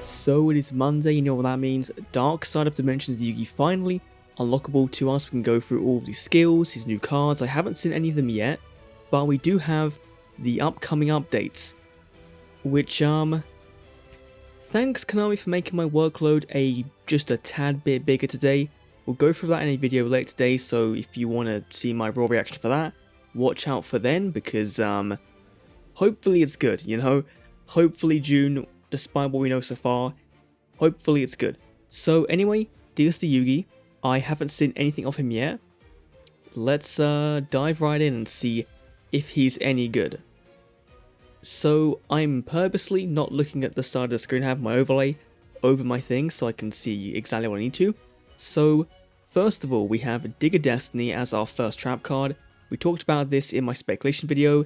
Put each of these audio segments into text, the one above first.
So it is Monday, you know what that means. Dark Side of Dimensions Yugi finally unlockable to us. We can go through all of these skills, his new cards. I haven't seen any of them yet, but we do have the upcoming updates, which thanks Konami for making my workload just a tad bit bigger today. We'll go through that in a video later today, so if you want to see my raw reaction for that, watch out for then, because hopefully it's good, you know? Hopefully June, despite what we know so far, hopefully it's good. So anyway, DSOD YUGI, I haven't seen anything of him yet. Let's dive right in and see if he's any good. So I'm purposely not looking at the side of the screen. I have my overlay over my thing so I can see exactly what I need to. So first of all, we have Digger Destiny as our first trap card. We talked about this in my speculation video.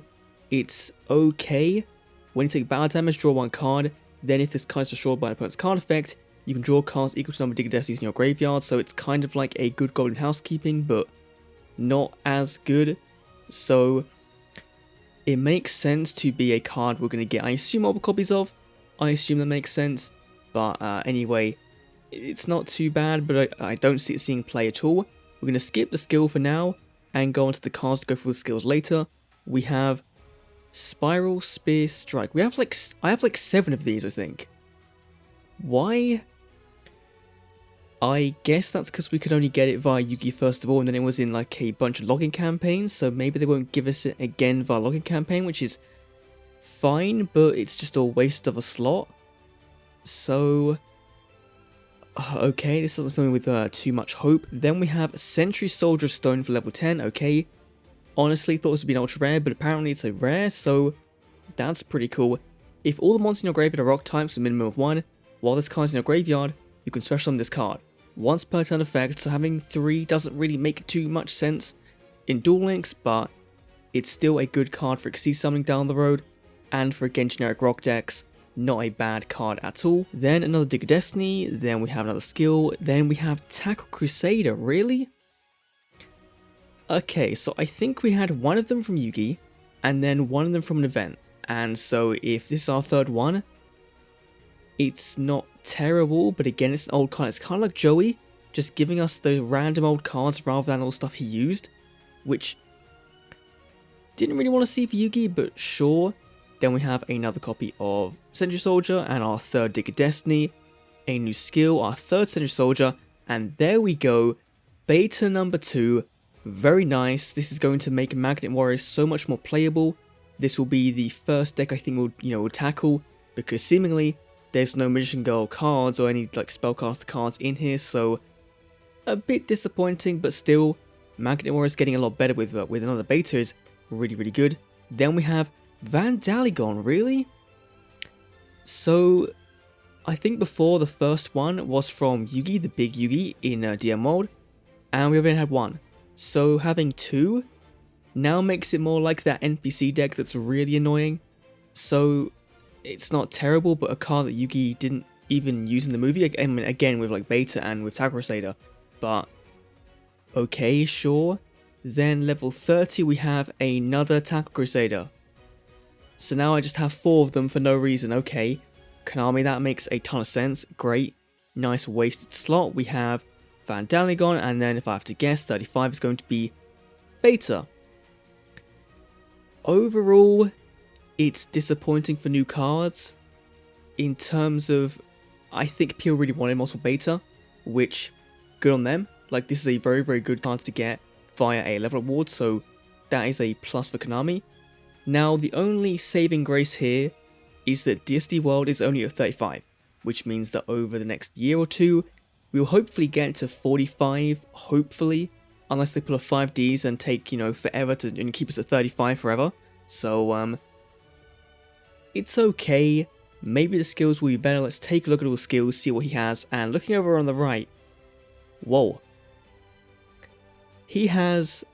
It's okay. When you take battle damage, draw one card. Then if this card is destroyed by an opponent's card effect, you can draw cards equal to the number of Digger Destinies in your graveyard. So it's kind of like a good golden housekeeping, but not as good. So it makes sense to be a card we're going to get, I assume, multiple copies of. I assume that makes sense. But anyway, it's not too bad, but I don't see it seeing play at all. We're going to skip the skill for now and go on to the cards to go through the skills later. We have Spiral, Spear, Strike. I have like 7 of these, I think. Why? I guess that's because we could only get it via Yugi first of all, and then it was in like a bunch of login campaigns, so maybe they won't give us it again via login campaign, which is fine, but it's just a waste of a slot. So okay, this doesn't fill me with too much hope. Then we have Century Soldier of Stone for level 10, okay. Honestly, thought this would be an ultra rare, but apparently it's a rare, so that's pretty cool. If all the monsters in your graveyard are rock types, a minimum of 1, while this card's in your graveyard, you can special summon this card. Once per turn effect, so having 3 doesn't really make too much sense in Duel Links, but it's still a good card for Exceed summoning down the road, and for again generic rock decks, not a bad card at all. Then another Digger Destiny, then we have another skill, then we have Tackle Crusader, really? Okay, so I think we had one of them from Yugi, and then one of them from an event, and so if this is our third one, it's not terrible, but again it's an old card. It's kind of like Joey, just giving us the random old cards rather than all stuff he used, which didn't really want to see for Yugi, but sure. Then we have another copy of Century Soldier and our third Digger Destiny, a new skill, our third Century Soldier, and there we go, beta number 2. Very nice. This is going to make Magnet Warriors so much more playable. This will be the first deck I think we'll tackle, because seemingly there's no Magician Girl cards or any like spellcaster cards in here, so a bit disappointing, but still Magnet Warriors getting a lot better with another beta is really, really good. Then we have Vandaligon, really? So I think before the first one was from Yugi, the big Yugi in DM mode, and we've only had 1. So having 2 now makes it more like that NPC deck that's really annoying. So it's not terrible, but a card that Yugi didn't even use in the movie, I mean, again with like Beta and with Tackle Crusader, but okay, sure. Then level 30 we have another Tackle Crusader. So now I just have 4 of them for no reason, okay. Konami, that makes a ton of sense, great. Nice wasted slot. We have Vandaligon, and then if I have to guess, 35 is going to be Beta. Overall, it's disappointing for new cards. In terms of, I think people really wanted multiple Beta, which, good on them. Like, this is a very, very good card to get via a level award, so that is a plus for Konami. Now, the only saving grace here is that DSD World is only at 35, which means that over the next year or 2, we'll hopefully get to 45, hopefully, unless they pull a 5Ds and take, forever and keep us at 35 forever. So, it's okay. Maybe the skills will be better. Let's take a look at all the skills, see what he has, and looking over on the right, whoa. He has,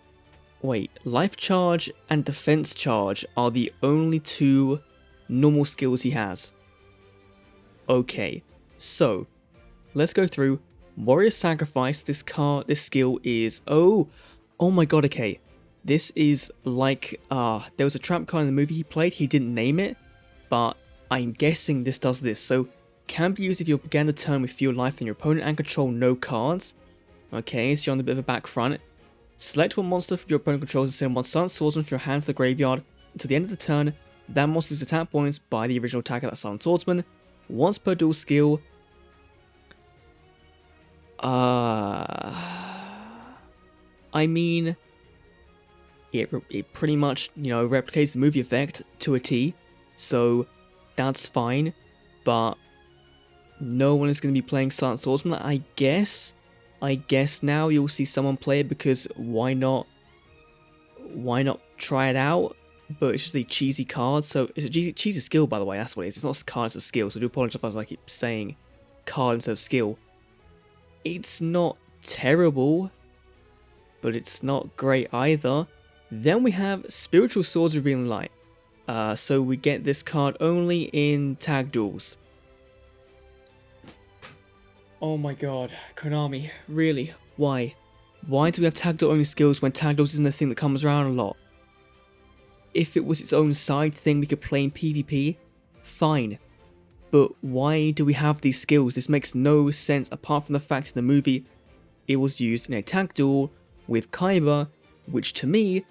Life Charge and Defense Charge are the only 2 normal skills he has. Okay, so let's go through. Warrior Sacrifice, this skill is, oh my god, okay. This is like, there was a trap card in the movie he played, he didn't name it, but I'm guessing this does this. So Can be used if you began the turn with fewer life than your opponent and control no cards. Okay, so you're on a bit of a back front. Select one monster your opponent controls and send one Silent Swordsman from your hand to the graveyard. Until the end of the turn, that monster loses attack points by the original attacker, that Silent Swordsman. Once per duel skill. I mean, it pretty much, replicates the movie effect to a T, so that's fine, but no one is going to be playing Silent Swordsman, I guess now you'll see someone play it because why not try it out, but it's just a cheesy card, so it's a cheesy skill, by the way, that's what it is. It's not a card, it's a skill, so I do apologize if I keep saying card instead of skill. It's not terrible, but it's not great either. Then we have Spiritual Swords Revealing Light. So we get this card only in tag duels. Oh my god, Konami, really? Why? Why do we have tag duel only skills when tag duels isn't a thing that comes around a lot? If it was its own side thing we could play in PvP, fine. But why do we have these skills? This makes no sense apart from the fact in the movie it was used in a tag duel with Kaiba, which to me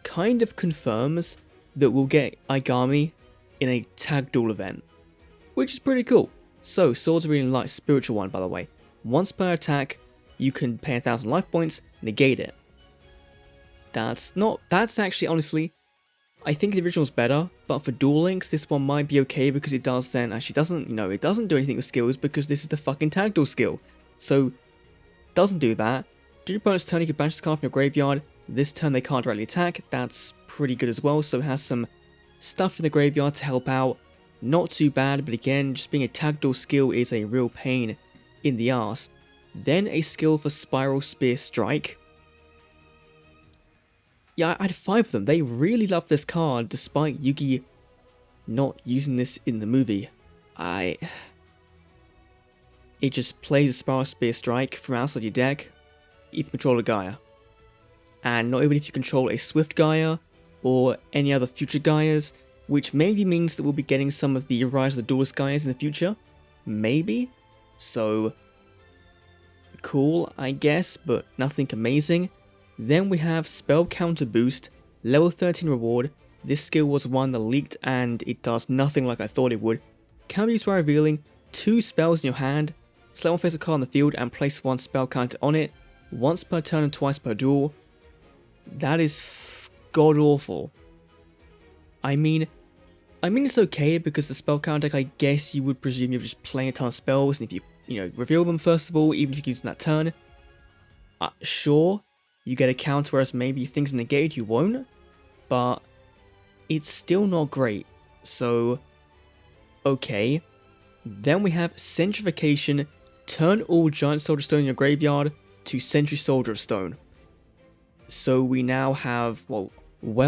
kind of confirms that we'll get Aigami in a tag duel event, which is pretty cool. So, Swords Revealing Light, spiritual one by the way. Once per attack, you can pay 1,000 life points, negate it. That's actually, honestly, I think the original's better, but for Duel Links, this one might be okay because it doesn't do anything with skills because this is the fucking tag duel skill. So, doesn't do that. During your opponent's turn, you can banish this card from your graveyard. This turn, they can't directly attack. That's pretty good as well, so it has some stuff in the graveyard to help out. Not too bad, but again, just being a tag duel skill is a real pain in the ass. Then a skill for Spiral Spear Strike. Yeah, I had 5 of them. They really love this card, despite Yugi not using this in the movie. It just plays a Spiral Spear Strike from outside your deck if you control a Gaia. And not even if you control a Swift Gaia or any other future Gaias, which maybe means that we'll be getting some of the Rise of the Duelist Gaias in the future. Maybe. So, cool, I guess, but nothing amazing. Then we have Spell Counter Boost, level 13 reward. This skill was one that leaked and it does nothing like I thought it would. Can be used by revealing 2 spells in your hand, select one face a card on the field and place 1 spell counter on it, once per turn and twice per duel. That is god awful. I mean it's okay because the spell counter deck, I guess you would presume you're just playing a ton of spells, and if you reveal them first of all, even if you can use them that turn, sure, you get a counter, whereas maybe if things negate you won't, but it's still not great, so okay. Then we have Centrification, turn all Giant Soldier Stone in your graveyard to Sentry Soldier of Stone. So we now have, well,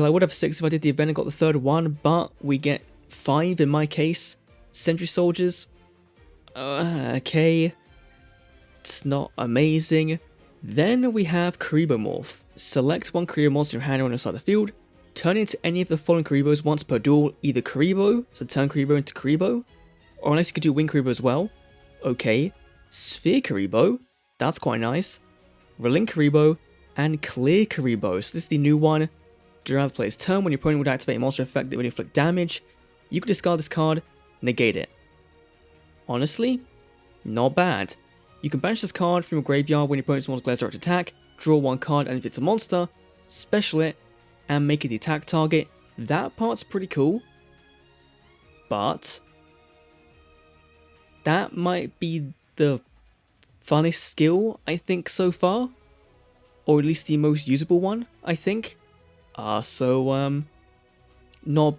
I would have 6 if I did the event and got the 3rd one, but we get 5 in my case. Sentry Soldiers. Okay. It's not amazing. Then we have Karibo Morph. Select 1 Karibo monster in your hand on your side of the field. Turn it into any of the following Karibos once per duel. Either Karibo, so turn Karibo into Karibo. Or unless you could do Wing Karibo as well. Okay. Sphere Karibo. That's quite nice. Relink Karibo. And Clear Karibo. So this is the new one. During the player's turn, when your opponent would activate a monster effect that would inflict damage, you can discard this card, negate it. Honestly, not bad. You can banish this card from your graveyard when your opponent's monster declares direct attack, draw 1 card, and if it's a monster, special it, and make it the attack target. That part's pretty cool. But that might be the funnest skill, I think, so far. Or at least the most usable one, I think. Not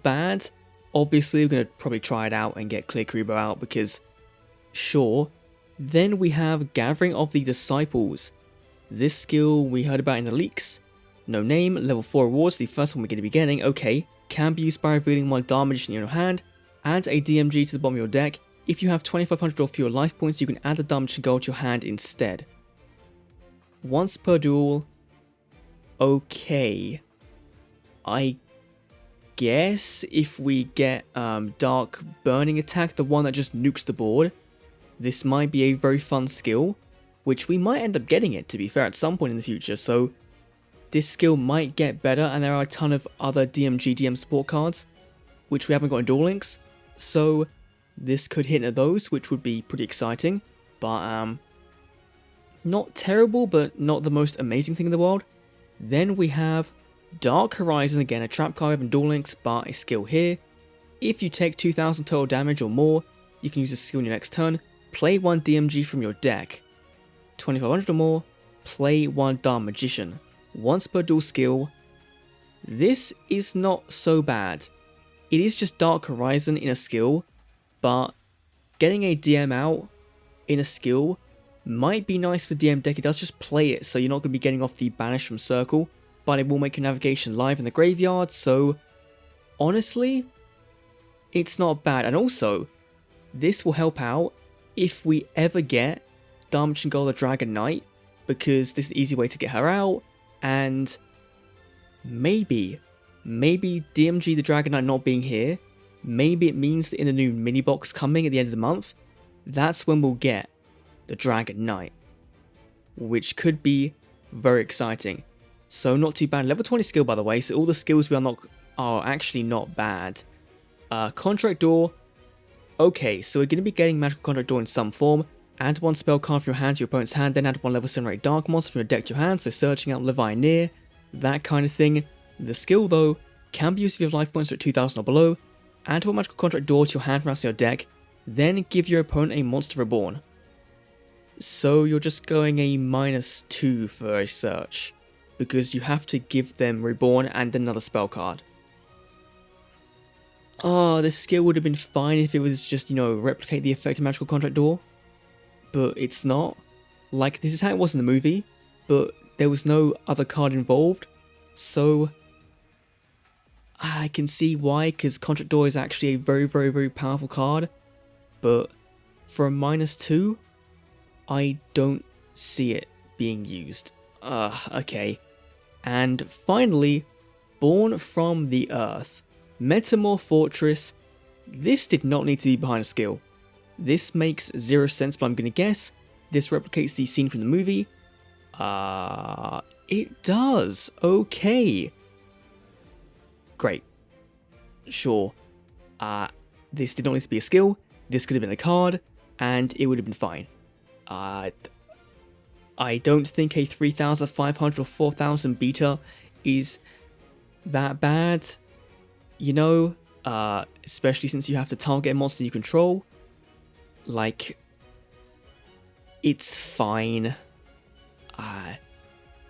bad. Obviously, we're going to probably try it out and get Clear Karibo out because, sure. Then we have Gathering of the Disciples. This skill we heard about in the leaks. No name, level 4 rewards, the first one we're going to be getting, okay. Can be used by revealing 1 Dark Magician in your hand. Add a DMG to the bottom of your deck. If you have 2,500 or fewer life points, you can add the Dark Magician gold to your hand instead. Once per duel. Okay. I guess if we get Dark Burning Attack, the one that just nukes the board, this might be a very fun skill, which we might end up getting it, to be fair, at some point in the future, so this skill might get better, and there are a ton of other DMG DM support cards, which we haven't got in Duel Links, so this could hit into those, which would be pretty exciting, but not terrible, but not the most amazing thing in the world. Then we have Dark Horizon, again a trap card in Duel Links, but a skill here. If you take 2000 total damage or more, you can use this skill in your next turn. Play 1 DMG from your deck. 2500 or more, play 1 Dark Magician. Once per dual skill. This is not so bad. It is just Dark Horizon in a skill, but getting a DM out in a skill might be nice for DM deck. It does just play it, so you're not going to be getting off the Banish from Circle, but it will make your navigation live in the graveyard, so honestly, it's not bad. And also, this will help out if we ever get Darmagician Girl the Dragon Knight, because this is an easy way to get her out, and maybe DMG the Dragon Knight not being here, maybe it means that in the new mini box coming at the end of the month, that's when we'll get the Dragon Knight, which could be very exciting. So not too bad. Level 20 skill, by the way, so all the skills we unlock are actually not bad. Contract Door. Okay, so we're going to be getting Magical Contract Door in some form. Add 1 spell card from your hand to your opponent's hand, then add 1 level 7 rate Dark Monster from your deck to your hand, so searching out Levianeer, that kind of thing. The skill, though, can be used if you have life points at 2000 or below. Add 1 Magical Contract Door to your hand from your deck, then give your opponent a Monster Reborn. So you're just going a -2 for a search, because you have to give them Reborn and another spell card. Oh, this skill would have been fine if it was just, replicate the effect of Magical Contract Door, but it's not. Like, this is how it was in the movie, but there was no other card involved, so I can see why, because Contract Door is actually a very, very, very powerful card, but for a -2, I don't see it being used. Okay. And finally, Born from the Earth. Metamorph Fortress. This did not need to be behind a skill. This makes 0 sense, but I'm going to guess this replicates the scene from the movie. It does. Okay. Great. Sure. This did not need to be a skill. This could have been a card, and it would have been fine. I don't think a 3500 or 4000 beta is that bad, especially since you have to target a monster you control. Like, it's fine. I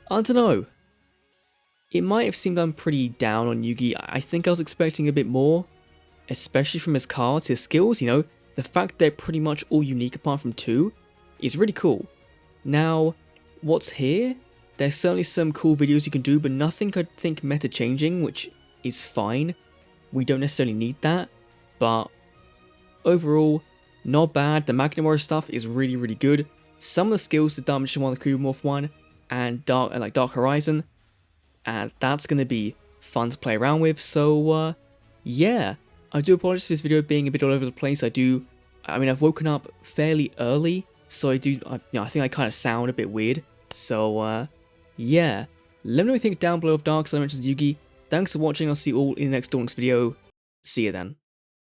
don't know. It might have seemed I'm pretty down on Yugi. I think I was expecting a bit more, especially from his cards, his skills, the fact they're pretty much all unique apart from 2 is really cool. Now, what's here? There's certainly some cool videos you can do, but nothing I think meta changing, which is fine. We don't necessarily need that, but overall, not bad. The Magnemora stuff is really, really good. Some of the skills, the Darmagician one, the Cubomorph one, and Dark Horizon, and that's gonna be fun to play around with. So yeah, I do apologize for this video being a bit all over the place. I've woken up fairly early, so I think I kind of sound a bit weird. So yeah, let me know what you think down below of Dark Dimensions Yugi. Thanks for watching. I'll see you all in the next Duel Links video. See you then.